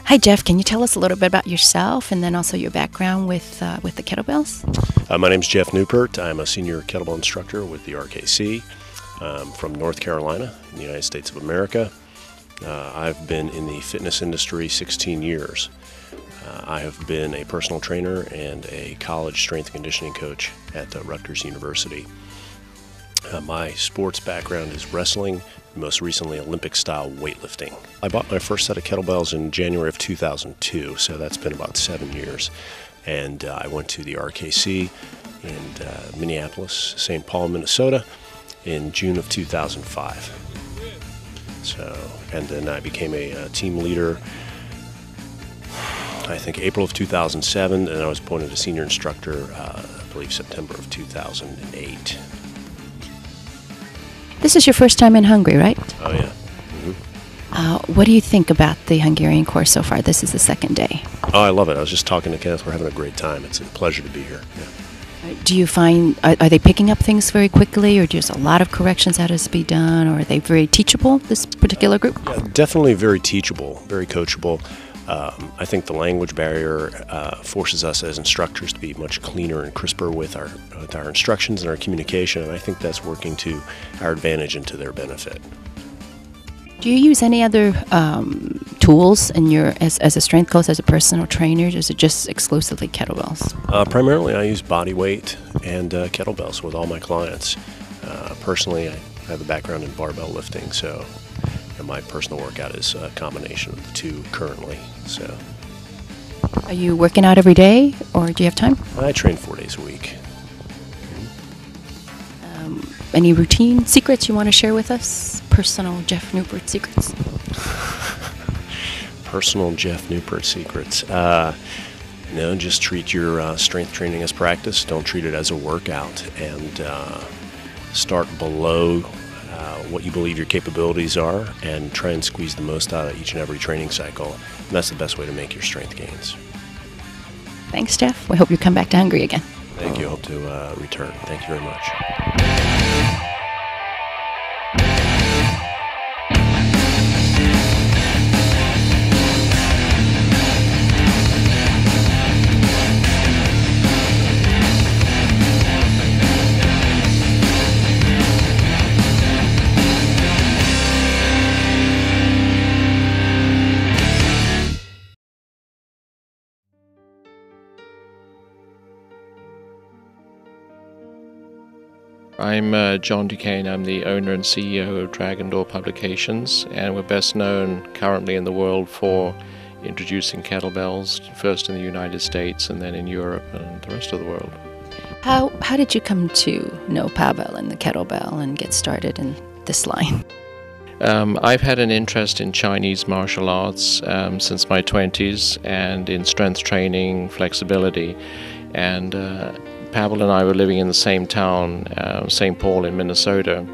Hi, Geoff. Can you tell us a little bit about yourself and then also your background with the kettlebells? My name is Geoff Neupert. I'm a senior kettlebell instructor with the RKC. I'm from North Carolina in the United States of America. I've been in the fitness industry 16 years. I have been a personal trainer and a college strength and conditioning coach at Rutgers University. My sports background is wrestling, and most recently Olympic-style weightlifting. I bought my first set of kettlebells in January of 2002, so that's been about 7 years. And I went to the RKC in Minneapolis, St. Paul, Minnesota in June of 2005. And then I became a team leader, I think April of 2007, and I was appointed a senior instructor, I believe September of 2008. This is your first time in Hungary, right? Oh, yeah. What do you think about the Hungarian course so far? This is the second day. Oh, I love it. I was just talking to Kenneth. We're having a great time. It's a pleasure to be here. Yeah. Do you find, are they picking up things very quickly, or just a lot of corrections that has to be done, or are they very teachable, this particular group? Yeah, definitely very teachable, very coachable. I think the language barrier forces us as instructors to be much cleaner and crisper with our instructions and our communication, and I think that's working to our advantage and to their benefit. Do you use any other tools in your as a strength coach, as a personal trainer, or is it just exclusively kettlebells? Primarily, I use body weight and kettlebells with all my clients. Personally, I have a background in barbell lifting, so my personal workout is a combination of the two currently. So, are you working out every day, or do you have time? I train 4 days a week. Any routine secrets you want to share with us? Personal Geoff Neupert secrets? Personal Geoff Neupert secrets. Just treat your strength training as practice. Don't treat it as a workout, and start below what you believe your capabilities are, and try and squeeze the most out of each and every training cycle. And that's the best way to make your strength gains. Thanks, Geoff. We hope you come back to Hungary again. Thank you. I hope to return. Thank you very much. I'm John Duquesne. I'm the owner and CEO of Dragon Door Publications, and we're best known currently in the world for introducing kettlebells, first in the United States and then in Europe and the rest of the world. How did you come to know Pavel and the kettlebell and get started in this line? I've had an interest in Chinese martial arts since my 20s, and in strength training, flexibility, and Pavel and I were living in the same town, St. Paul in Minnesota.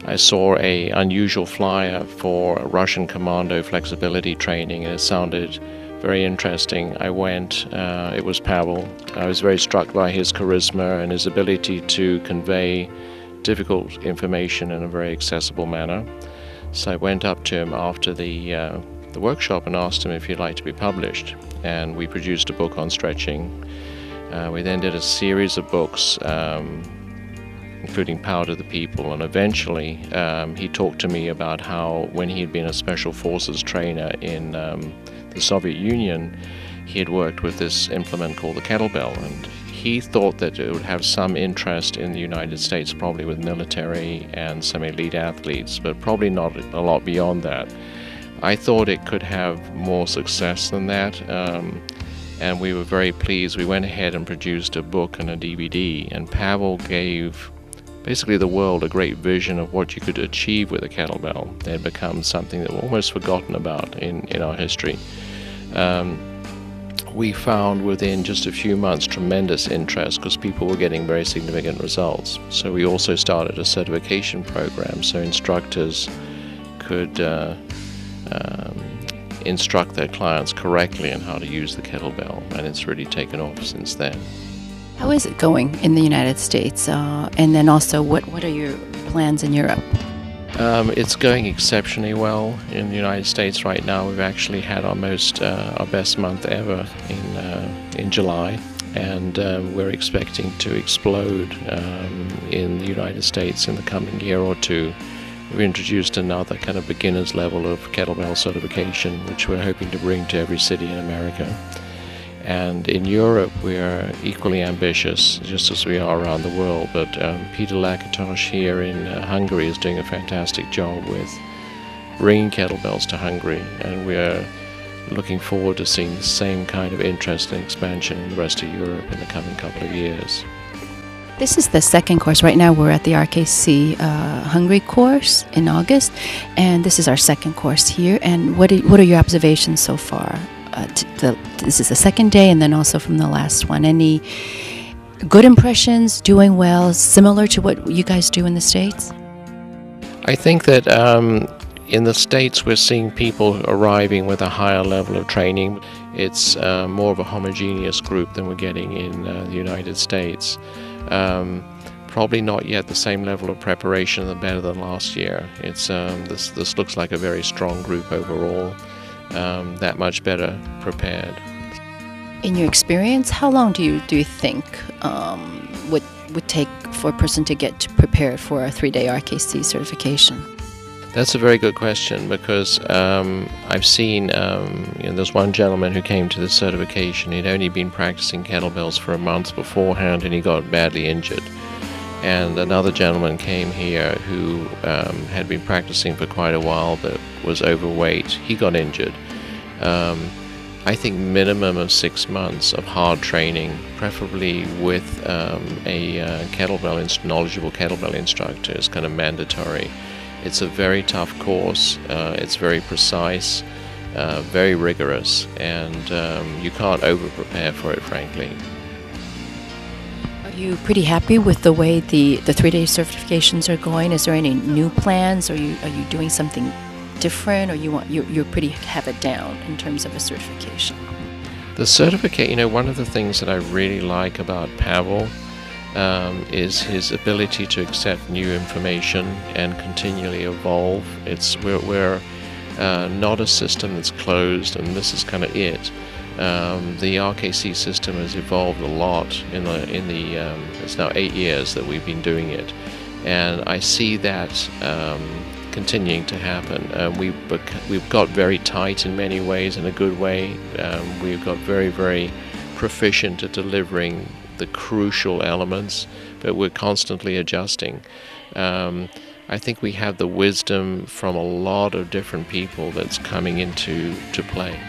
I saw an unusual flyer for a Russian commando flexibility training, and it sounded very interesting. I went. It was Pavel. I was very struck by his charisma and his ability to convey difficult information in a very accessible manner. So I went up to him after the workshop and asked him if he'd like to be published, and we produced a book on stretching. We then did a series of books, including Power to the People, and eventually he talked to me about how, when he had been a special forces trainer in the Soviet Union, he had worked with this implement called the kettlebell, and he thought that it would have some interest in the United States, probably with military and some elite athletes, but probably not a lot beyond that. I thought it could have more success than that. And we were very pleased. We went ahead and produced a book and a DVD, and Pavel gave basically the world a great vision of what you could achieve with a kettlebell. They had become something that we're almost forgotten about in our history. We found within just a few months tremendous interest because people were getting very significant results. So we also started a certification program so instructors could instruct their clients correctly on how to use the kettlebell, and it's really taken off since then. How is it going in the United States? And then also, what are your plans in Europe? It's going exceptionally well in the United States right now. We've actually had our best month ever in July, and we're expecting to explode in the United States in the coming year or two. We've introduced another kind of beginner's level of kettlebell certification, which we're hoping to bring to every city in America. And in Europe, we are equally ambitious, just as we are around the world. But Peter Lakatosh here in Hungary is doing a fantastic job with bringing kettlebells to Hungary, and we are looking forward to seeing the same kind of interest and expansion in the rest of Europe in the coming couple of years. This is the second course. Right now we're at the RKC Hungary course in August, and this is our second course here. And what are your observations so far? This is the second day, and then also from the last one. Any good impressions, doing well, similar to what you guys do in the States? I think that in the States we're seeing people arriving with a higher level of training. It's more of a homogeneous group than we're getting in the United States. Probably not yet the same level of preparation, better than last year. It's this looks like a very strong group overall. That much better prepared. In your experience, how long do you think would take for a person to get prepared for a 3-day RKC certification? That's a very good question, because I've seen there's one gentleman who came to this certification. He'd only been practicing kettlebells for a month beforehand, and he got badly injured. And another gentleman came here who had been practicing for quite a while but was overweight. He got injured. I think minimum of 6 months of hard training, preferably with a knowledgeable kettlebell instructor, is kind of mandatory. It's a very tough course. It's very precise, very rigorous, and you can't over-prepare for it, frankly. Are you pretty happy with the way the 3-day certifications are going? Is there any new plans? Are you doing something different, or you're pretty have it down in terms of a certification? The certificate, one of the things that I really like about Pavel is his ability to accept new information and continually evolve. We're not a system that's closed, and this is kind of it. The RKC system has evolved a lot it's now 8 years that we've been doing it, and I see that continuing to happen. We've got very tight in many ways, in a good way. We've got very, very proficient at delivering the crucial elements, but we're constantly adjusting. I think we have the wisdom from a lot of different people that's coming into play.